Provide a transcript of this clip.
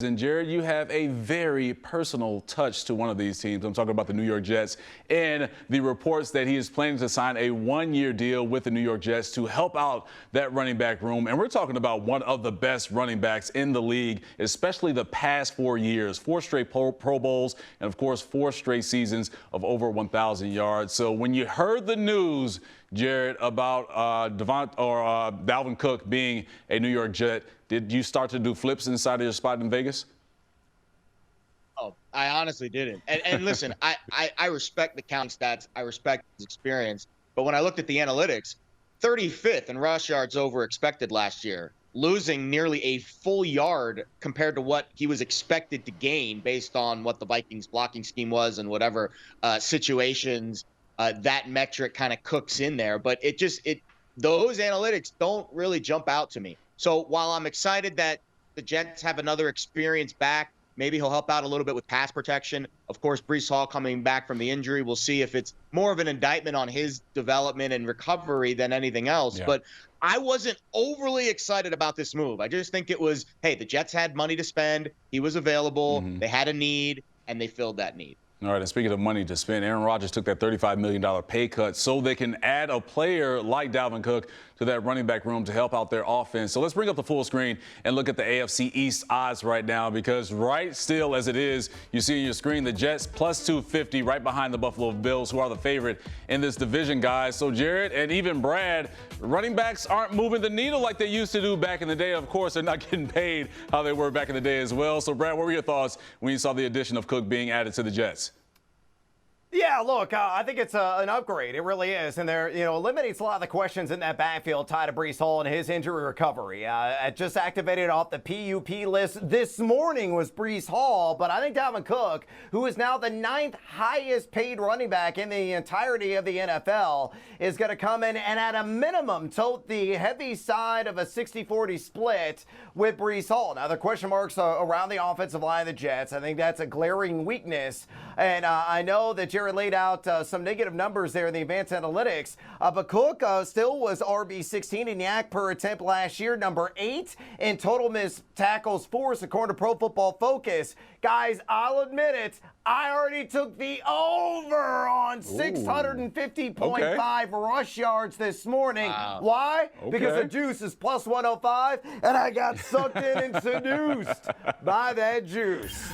And Jared, you have a very personal touch to one of these teams. I'm talking about the New York Jets and the reports that he is planning to sign a one-year deal with the New York Jets to help out that running back room. And we're talking about one of the best running backs in the league, especially the past 4 years, 4 straight Pro Bowls, and of course, 4 straight seasons of over 1,000 yards. So when you heard the news, Jared, about Dalvin Cook being a New York Jet, did you start to do flips inside of your spot in Vegas? Oh, I honestly didn't. And listen, I respect the counting stats. I respect his experience. But when I looked at the analytics, 35th in rush yards over expected last year, losing nearly a full yard compared to what he was expected to gain based on what the Vikings blocking scheme was and whatever situations that metric kind of cooks in there. But those analytics don't really jump out to me. So while I'm excited that the Jets have another experienced back, maybe he'll help out a little bit with pass protection. Of course, Breece Hall coming back from the injury. We'll see if it's more of an indictment on his development and recovery than anything else. Yeah. But I wasn't overly excited about this move. I just think it was, hey, the Jets had money to spend. He was available. They had a need, and they filled that need. All right, and speaking of money to spend, Aaron Rodgers took that $35 million pay cut so they can add a player like Dalvin Cook to that running back room to help out their offense. So let's bring up the full screen and look at the AFC East odds right now, because right still as it is, you see on your screen the Jets plus 250 right behind the Buffalo Bills, who are the favorite in this division, guys. So Jared and even Brad, running backs aren't moving the needle like they used to do back in the day. Of course, they're not getting paid how they were back in the day as well. So Brad, what were your thoughts when you saw the addition of Cook being added to the Jets? Yeah, look, I think it's an upgrade. It really is. And there, eliminates a lot of the questions in that backfield tied to Breece Hall and his injury recovery. Just activated off the PUP list this morning was Breece Hall. But I think Dalvin Cook, who is now the 9th highest paid running back in the entirety of the NFL, is going to come in and at a minimum tote the heavy side of a 60-40 split with Breece Hall. Now, the question marks around the offensive line of the Jets. I think that's a glaring weakness. And I know that Jared laid out some negative numbers there in the advanced analytics, but Cook still was RB16 in YAC per attempt last year, number 8 in total missed tackles forced according to Pro Football Focus. Guys, I'll admit it, I already took the over on 650.5 rush yards this morning. Wow. Why? Okay. Because the juice is plus 105, and I got sucked in and seduced by that juice.